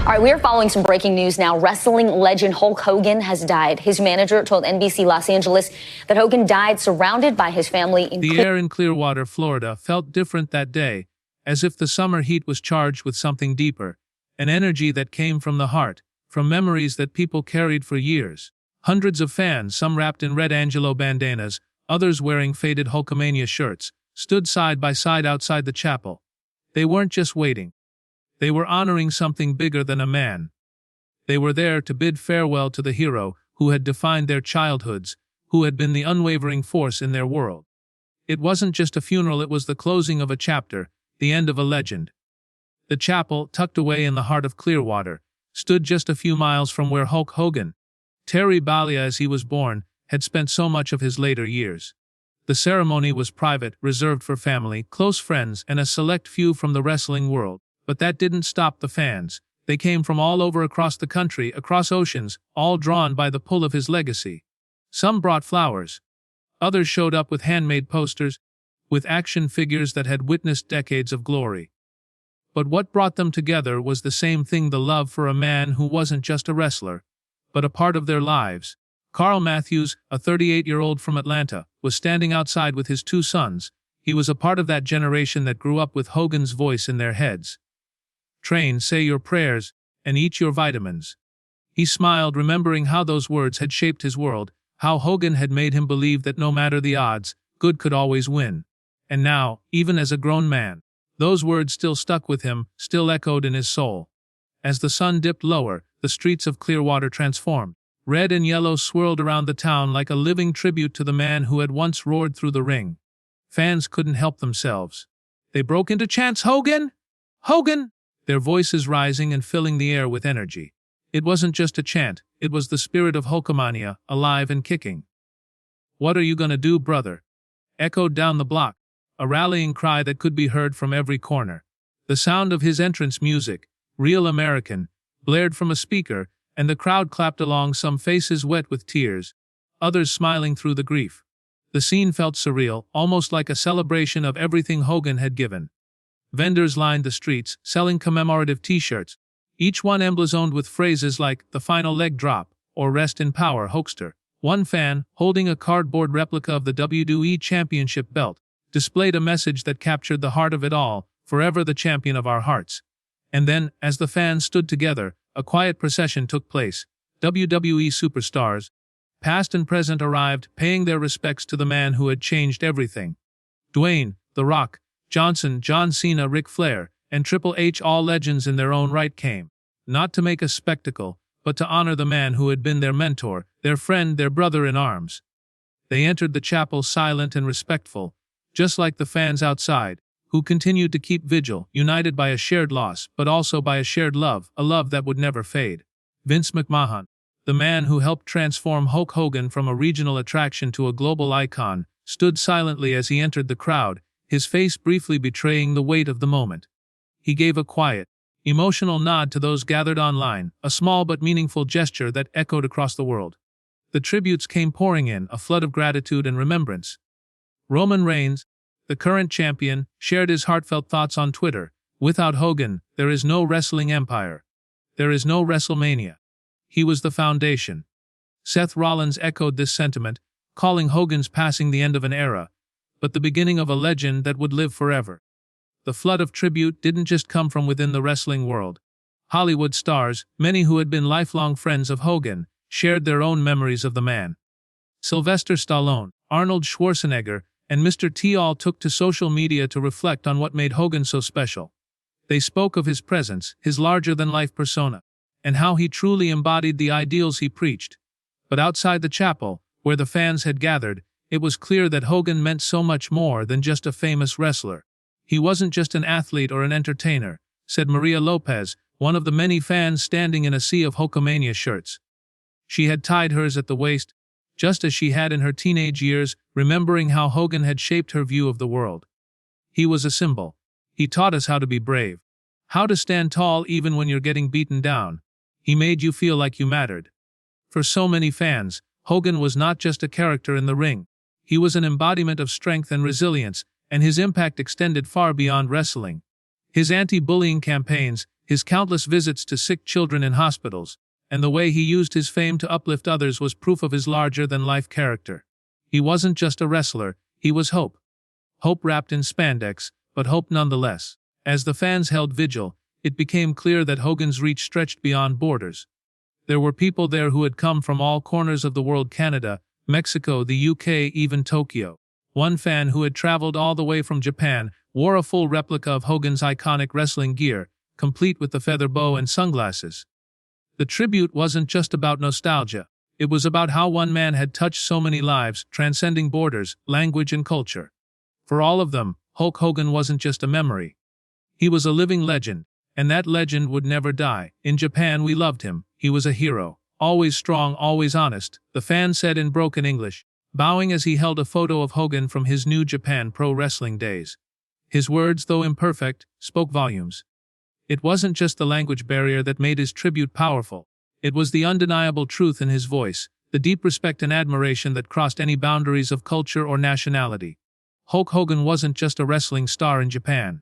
All right, we are following some breaking news now. Wrestling legend Hulk Hogan has died. His manager told NBC Los Angeles that Hogan died surrounded by his family. The air in Clearwater, Florida, felt different that day, as if the summer heat was charged with something deeper, an energy that came from the heart, from memories that people carried for years. Hundreds of fans, some wrapped in red Angelo bandanas, others wearing faded Hulkamania shirts, stood side by side outside the chapel. They weren't just waiting. They were honoring something bigger than a man. They were there to bid farewell to the hero who had defined their childhoods, who had been the unwavering force in their world. It wasn't just a funeral, it was the closing of a chapter, the end of a legend. The chapel, tucked away in the heart of Clearwater, stood just a few miles from where Hulk Hogan, Terry Bollea as he was born, had spent so much of his later years. The ceremony was private, reserved for family, close friends, and a select few from the wrestling world. But that didn't stop the fans. They came from all over across the country, across oceans, all drawn by the pull of his legacy. Some brought flowers. Others showed up with handmade posters, with action figures that had witnessed decades of glory. But what brought them together was the same thing: the love for a man who wasn't just a wrestler, but a part of their lives. Carl Matthews, a 38-year-old from Atlanta, was standing outside with his two sons. He was a part of that generation that grew up with Hogan's voice in their heads. Train, say your prayers, and eat your vitamins. He smiled, remembering how those words had shaped his world, how Hogan had made him believe that no matter the odds, good could always win. And now, even as a grown man, those words still stuck with him, still echoed in his soul. As the sun dipped lower, the streets of Clearwater transformed. Red and yellow swirled around the town like a living tribute to the man who had once roared through the ring. Fans couldn't help themselves. They broke into chants, "Hogan! Hogan!" Their voices rising and filling the air with energy. It wasn't just a chant, it was the spirit of Hulkamania, alive and kicking. "What are you gonna do, brother?" echoed down the block, a rallying cry that could be heard from every corner. The sound of his entrance music, real American, blared from a speaker, and the crowd clapped along, some faces wet with tears, others smiling through the grief. The scene felt surreal, almost like a celebration of everything Hogan had given. Vendors lined the streets, selling commemorative t-shirts, each one emblazoned with phrases like "the final leg drop" or "rest in power, Hulkster." One fan, holding a cardboard replica of the WWE Championship belt, displayed a message that captured the heart of it all: "Forever the champion of our hearts." And then, as the fans stood together, a quiet procession took place. WWE superstars, past and present, arrived, paying their respects to the man who had changed everything. Dwayne, The Rock, Johnson, John Cena, Ric Flair, and Triple H, all legends in their own right, came, not to make a spectacle, but to honor the man who had been their mentor, their friend, their brother in arms. They entered the chapel silent and respectful, just like the fans outside, who continued to keep vigil, united by a shared loss, but also by a shared love, a love that would never fade. Vince McMahon, the man who helped transform Hulk Hogan from a regional attraction to a global icon, stood silently as he entered the crowd, his face briefly betraying the weight of the moment. He gave a quiet, emotional nod to those gathered online, a small but meaningful gesture that echoed across the world. The tributes came pouring in, a flood of gratitude and remembrance. Roman Reigns, the current champion, shared his heartfelt thoughts on Twitter. "Without Hogan, there is no wrestling empire. There is no WrestleMania. He was the foundation." Seth Rollins echoed this sentiment, calling Hogan's passing the end of an era, but the beginning of a legend that would live forever. The flood of tribute didn't just come from within the wrestling world. Hollywood stars, many who had been lifelong friends of Hogan, shared their own memories of the man. Sylvester Stallone, Arnold Schwarzenegger, and Mr. T all took to social media to reflect on what made Hogan so special. They spoke of his presence, his larger-than-life persona, and how he truly embodied the ideals he preached. But outside the chapel, where the fans had gathered, it was clear that Hogan meant so much more than just a famous wrestler. "He wasn't just an athlete or an entertainer," said Maria Lopez, one of the many fans standing in a sea of Hulkamania shirts. She had tied hers at the waist, just as she had in her teenage years, remembering how Hogan had shaped her view of the world. "He was a symbol. He taught us how to be brave, how to stand tall even when you're getting beaten down. He made you feel like you mattered." For so many fans, Hogan was not just a character in the ring. He was an embodiment of strength and resilience, and his impact extended far beyond wrestling. His anti-bullying campaigns, His countless visits to sick children in hospitals, and the way he used his fame to uplift others was proof of his larger-than-life character. He wasn't just a wrestler, he was hope. Hope wrapped in spandex, but hope nonetheless. As the fans held vigil, it became clear that Hogan's reach stretched beyond borders. There were people there who had come from all corners of the world: Canada, Mexico, the UK, even Tokyo. One fan who had traveled all the way from Japan wore a full replica of Hogan's iconic wrestling gear, complete with the feather bow and sunglasses. The tribute wasn't just about nostalgia. It was about how one man had touched so many lives, transcending borders, language, and culture. For all of them, Hulk Hogan wasn't just a memory. He was a living legend, and that legend would never die. In Japan, we loved him. He was a hero. Always strong, always honest, the fan said in broken English, bowing as he held a photo of Hogan from his New Japan Pro Wrestling days. His words, though imperfect, spoke volumes. It wasn't just the language barrier that made his tribute powerful. It was the undeniable truth in his voice, the deep respect and admiration that crossed any boundaries of culture or nationality. Hulk Hogan wasn't just a wrestling star in Japan.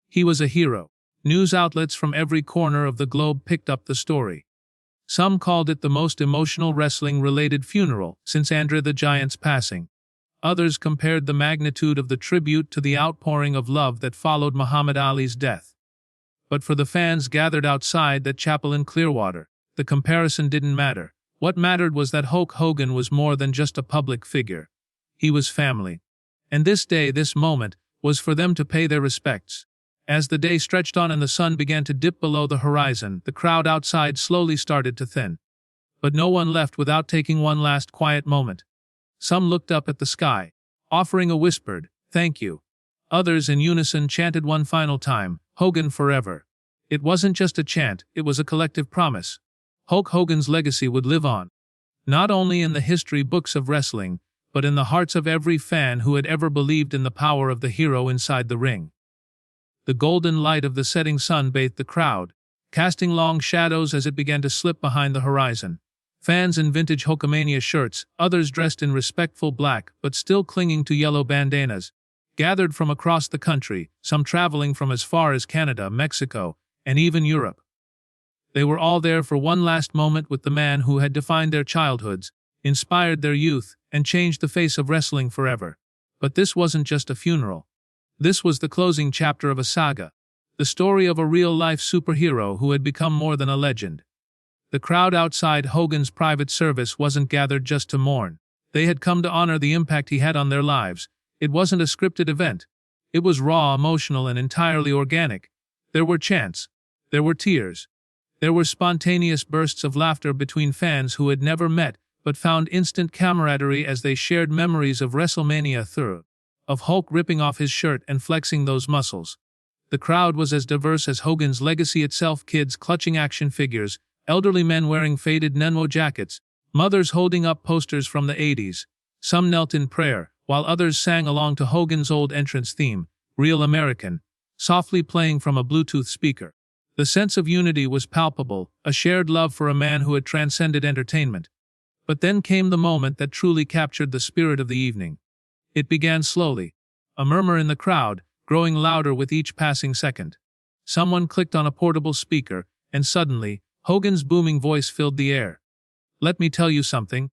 He was a hero. News outlets from every corner of the globe picked up the story. Some called it the most emotional wrestling-related funeral since Andre the Giant's passing. Others compared the magnitude of the tribute to the outpouring of love that followed Muhammad Ali's death. But for the fans gathered outside that chapel in Clearwater, the comparison didn't matter. What mattered was that Hulk Hogan was more than just a public figure. He was family. And this day, this moment, was for them to pay their respects. As the day stretched on and the sun began to dip below the horizon, the crowd outside slowly started to thin. But no one left without taking one last quiet moment. Some looked up at the sky, offering a whispered, "Thank you." Others in unison chanted one final time, "Hogan forever." It wasn't just a chant, it was a collective promise. Hulk Hogan's legacy would live on. Not only in the history books of wrestling, but in the hearts of every fan who had ever believed in the power of the hero inside the ring. The golden light of the setting sun bathed the crowd, casting long shadows as it began to slip behind the horizon. Fans in vintage Hulkamania shirts, others dressed in respectful black but still clinging to yellow bandanas, gathered from across the country, some traveling from as far as Canada, Mexico, and even Europe. They were all there for one last moment with the man who had defined their childhoods, inspired their youth, and changed the face of wrestling forever. But this wasn't just a funeral. This was the closing chapter of a saga, the story of a real-life superhero who had become more than a legend. The crowd outside Hogan's private service wasn't gathered just to mourn. They had come to honor the impact he had on their lives. It wasn't a scripted event. It was raw, emotional, and entirely organic. There were chants. There were tears. There were spontaneous bursts of laughter between fans who had never met but found instant camaraderie as they shared memories of WrestleMania 3, of Hulk ripping off his shirt and flexing those muscles. The crowd was as diverse as Hogan's legacy itself: kids clutching action figures, elderly men wearing faded Nenmo jackets, mothers holding up posters from the 80s. Some knelt in prayer, while others sang along to Hogan's old entrance theme, "Real American," softly playing from a Bluetooth speaker. The sense of unity was palpable, a shared love for a man who had transcended entertainment. But then came the moment that truly captured the spirit of the evening. It began slowly, a murmur in the crowd, growing louder with each passing second. Someone clicked on a portable speaker, and suddenly, Hogan's booming voice filled the air. "Let me tell you something,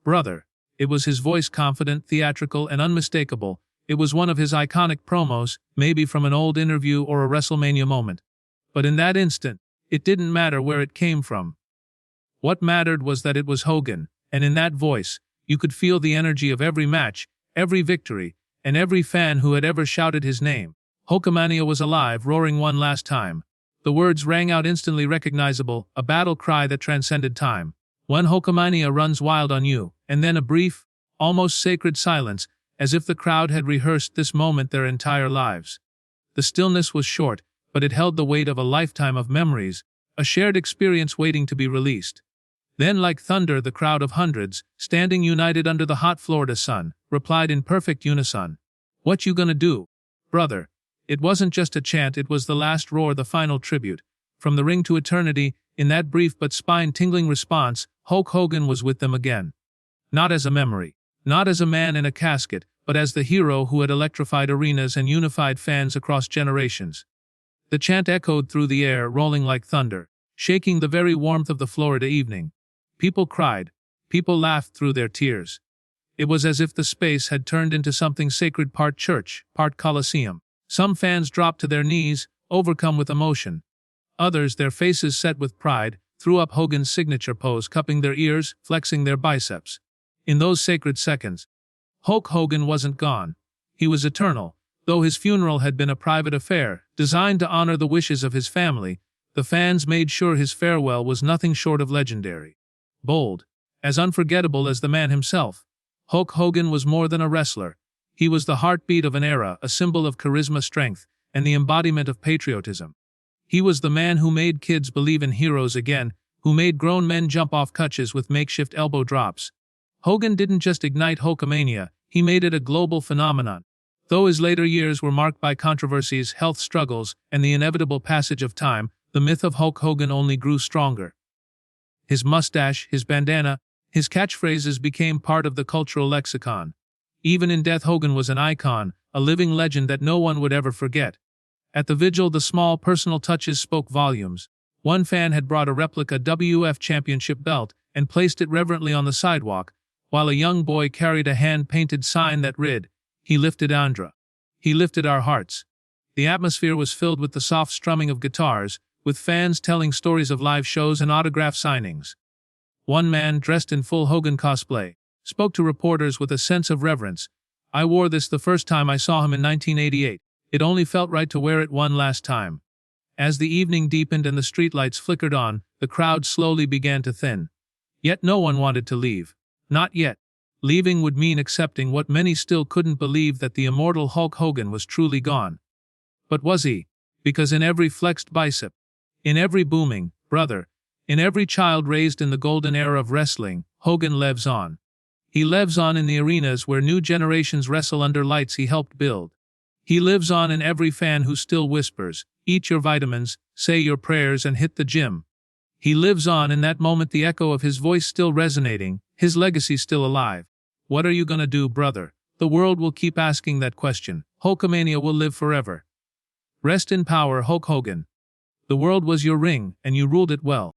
brother." It was his voice, confident, theatrical, and unmistakable. It was one of his iconic promos, maybe from an old interview or a WrestleMania moment. But in that instant, it didn't matter where it came from. What mattered was that it was Hogan, and in that voice, you could feel the energy of every match, every victory, and every fan who had ever shouted his name. Hulkamania was alive, roaring one last time. The words rang out instantly recognizable, a battle cry that transcended time. When Hulkamania runs wild on you, and then a brief, almost sacred silence, as if the crowd had rehearsed this moment their entire lives. The stillness was short, but it held the weight of a lifetime of memories, a shared experience waiting to be released. Then, like thunder, the crowd of hundreds, standing united under the hot Florida sun, replied in perfect unison, "What you gonna do, brother?" It wasn't just a chant, it was the last roar, the final tribute. From the ring to eternity, in that brief but spine-tingling response, Hulk Hogan was with them again. Not as a memory, not as a man in a casket, but as the hero who had electrified arenas and unified fans across generations. The chant echoed through the air, rolling like thunder, shaking the very warmth of the Florida evening. People cried. People laughed through their tears. It was as if the space had turned into something sacred, part church, part coliseum. Some fans dropped to their knees, overcome with emotion. Others, their faces set with pride, threw up Hogan's signature pose, cupping their ears, flexing their biceps. In those sacred seconds, Hulk Hogan wasn't gone. He was eternal. Though his funeral had been a private affair, designed to honor the wishes of his family, the fans made sure his farewell was nothing short of legendary. Bold, as unforgettable as the man himself, Hulk Hogan was more than a wrestler. He was the heartbeat of an era, a symbol of charisma, strength, and the embodiment of patriotism. He was the man who made kids believe in heroes again, who made grown men jump off couches with makeshift elbow drops. Hogan didn't just ignite Hulkamania, he made it a global phenomenon. Though his later years were marked by controversies, health struggles, and the inevitable passage of time, the myth of Hulk Hogan only grew stronger. His mustache, his bandana, his catchphrases became part of the cultural lexicon. Even in death, Hogan was an icon, a living legend that no one would ever forget. At the vigil, the small personal touches spoke volumes. One fan had brought a replica WF Championship belt and placed it reverently on the sidewalk, while a young boy carried a hand-painted sign that read, "He lifted Andra. He lifted our hearts." The atmosphere was filled with the soft strumming of guitars, with fans telling stories of live shows and autograph signings. One man, dressed in full Hogan cosplay, spoke to reporters with a sense of reverence. "I wore this the first time I saw him in 1988. It only felt right to wear it one last time." As the evening deepened and the streetlights flickered on, the crowd slowly began to thin. Yet no one wanted to leave. Not yet. Leaving would mean accepting what many still couldn't believe, that the immortal Hulk Hogan was truly gone. But was he? Because in every flexed bicep, in every booming brother, in every child raised in the golden era of wrestling, Hogan lives on. He lives on in the arenas where new generations wrestle under lights he helped build. He lives on in every fan who still whispers, "Eat your vitamins, say your prayers, and hit the gym." He lives on in that moment, the echo of his voice still resonating, his legacy still alive. What are you gonna do, brother? The world will keep asking that question. Hulkamania will live forever. Rest in power, Hulk Hogan. The world was your ring, and you ruled it well.